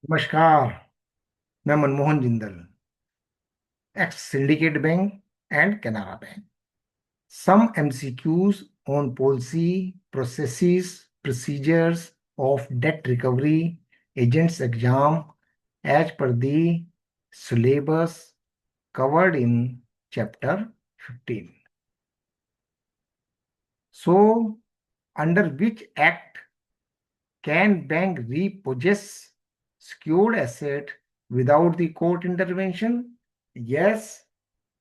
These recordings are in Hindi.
नमस्कार। मैं Manmohan Jindal, x syndicate bank and Canara bank. Some MCQs on policy, processes, procedures of debt recovery, agents exam as per the syllabus covered in chapter 15. So, under which act can bank repossess secured asset without the court intervention? Yes,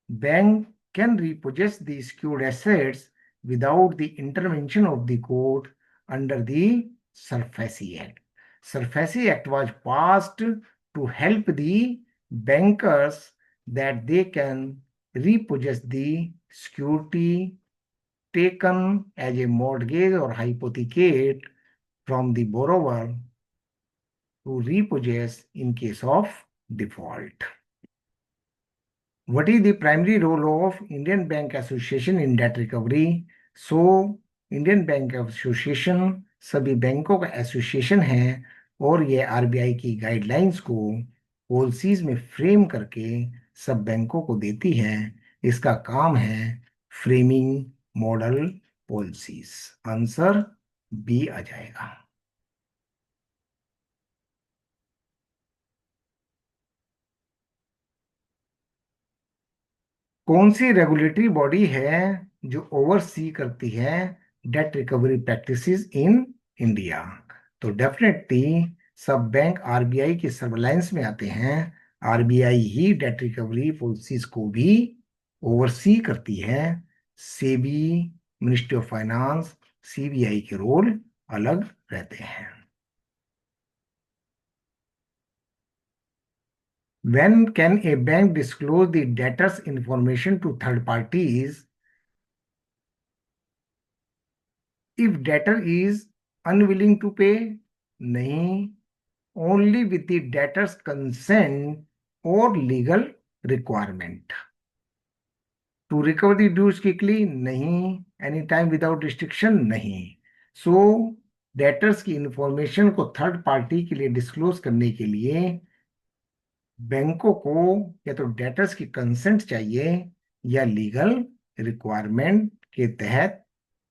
bank can repossess the secured assets without the intervention of the court under the SARFAESI Act. SARFAESI Act was passed to help the bankers that they can repossess the security taken as a mortgage or hypothecate from the borrower to repossess in case of default. What is the primary role of Indian Bank Association in debt recovery? So, Indian bank association सभी बैंकों का एसोसिएशन है और ये आरबीआई की गाइडलाइंस को पॉलिसीज में फ्रेम करके सब बैंकों को देती है। इसका काम है framing model policies. Answer B आ जाएगा। कौन सी रेगुलेटरी बॉडी है जो ओवरसी करती है date recovery practices in India? तो डेफिनेटली सब बैंक आरबीआई के सर्वेलांस में आते हैं। आरबीआई ही डेट रिकवरी पॉलिसीज को भी ओवरसी करती है। SEBI, ministry of finance, CBI के रोल अलग रहते हैं। When can a bank disclose the debtor's information to third parties? If debtor is unwilling to pay, नहीं, only with the debtor's consent or legal requirement. To recover the dues quickly, नहीं, anytime without restriction, नहीं. So, डेटर्स की इंफॉर्मेशन को थर्ड पार्टी के लिए डिस्क्लोज करने के लिए बैंकों को या तो डेटर्स की कंसेंट चाहिए या लीगल रिक्वायरमेंट के तहत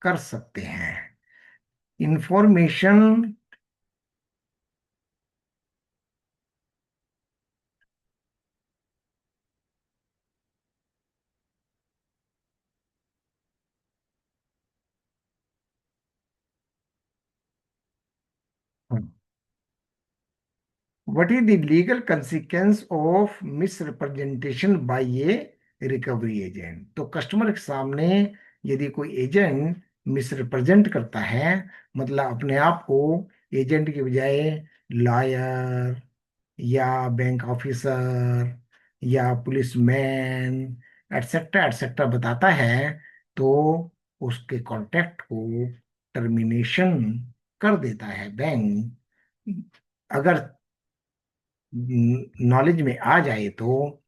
कर सकते हैं। Information What is the legal consequence of misrepresentation by a recovery agent? तो कस्टमर के सामने यदि कोई एजेंट मिसरिप्रेजेंट करता है, मतलब अपने आप को एजेंट की बजाय लॉयर या बैंक ऑफिसर या पुलिसमैन एटसेट्रा एटसेट्रा बताता है, तो उसके कॉन्ट्रैक्ट को टर्मिनेशन कर देता है बैंक। अगर नॉलेज में आ जाए तो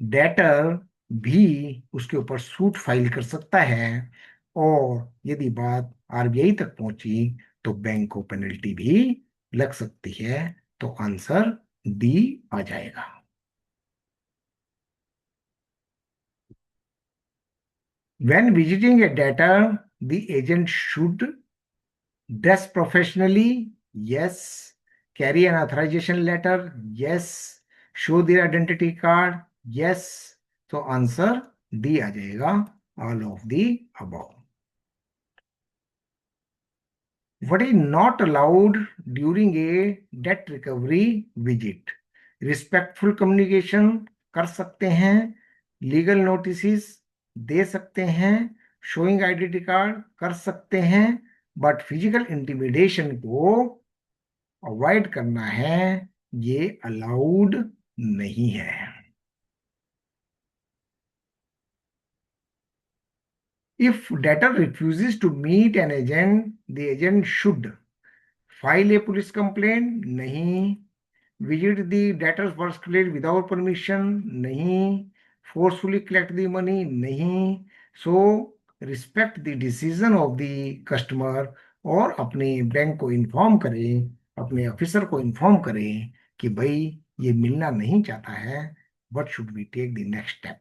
डेटर भी उसके ऊपर सूट फाइल कर सकता है, और यदि बात आरबीआई तक पहुंची तो बैंक को पेनल्टी भी लग सकती है। तो आंसर डी आ जाएगा। When visiting a debtor, the agent should dress professionally, yes. Carry an authorization letter, yes. Show their identity card, yes. तो आंसर डी आ जाएगा, all of the above. What is not allowed during a debt recovery visit? Respectful communication कर सकते हैं, लीगल नोटिस दे सकते हैं, शोइंग आइडेंटिटी कार्ड कर सकते हैं, बट फिजिकल इंटिमिडेशन को अवॉइड करना है, ये अलाउड नहीं है। If debtor refuses to meet an agent, the agent should file a police complaint, नहीं। Visit the debtor's workplace without permission, नहीं। Forcefully collect the money, नहीं। So, respect the decision of the customer और अपने बैंक को इन्फॉर्म करें, अपने ऑफिसर को इन्फॉर्म करें कि भाई ये मिलना नहीं चाहता है, what should we take the next step?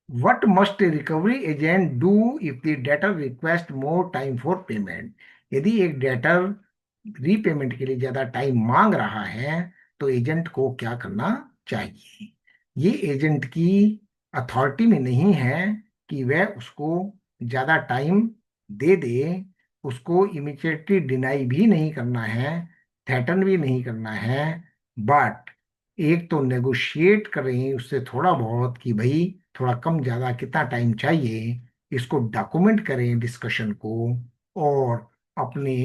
What must a recovery agent do if the debtor request more time for payment? यदि एक डेटर रीपेमेंट के लिए ज्यादा टाइम मांग रहा है तो एजेंट को क्या करना चाहिए? ये एजेंट की अथॉरिटी में नहीं है कि वह उसको ज्यादा टाइम दे दे। उसको इमिडिएटली डिनाई भी नहीं करना है, थ्रेटन भी नहीं करना है, बट एक तो नेगोशिएट करें उससे थोड़ा बहुत कि भाई थोड़ा कम ज्यादा कितना टाइम चाहिए, इसको डॉक्यूमेंट करें डिस्कशन को, और अपने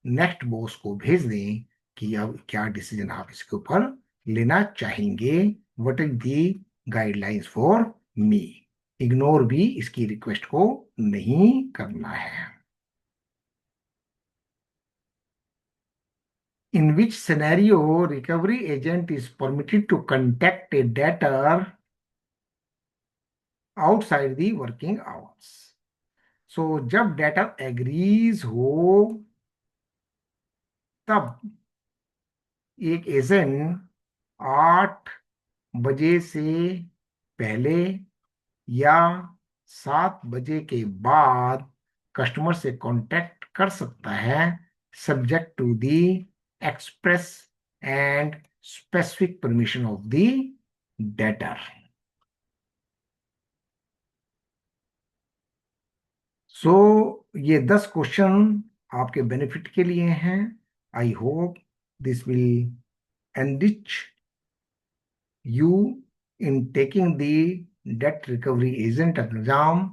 नेक्स्ट बॉस को भेज दें कि अब क्या डिसीजन आप इसके ऊपर लेना चाहेंगे, what is the guidelines for me. Ignore भी इसकी रिक्वेस्ट को नहीं करना है। In which scenario recovery agent is permitted to contact a debtor outside the working hours? So जब डेटर एग्रीज हो तब एक एजेंट 8 बजे से पहले या 7 बजे के बाद कस्टमर से कांटेक्ट कर सकता है, subject to the express and specific permission of the debtor. So ये 10 क्वेश्चन आपके बेनिफिट के लिए हैं। I hope this will enrich you in taking the debt recovery agent exam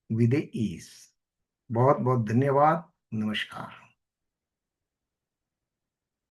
with ease. बहुत बहुत धन्यवाद। नमस्कार।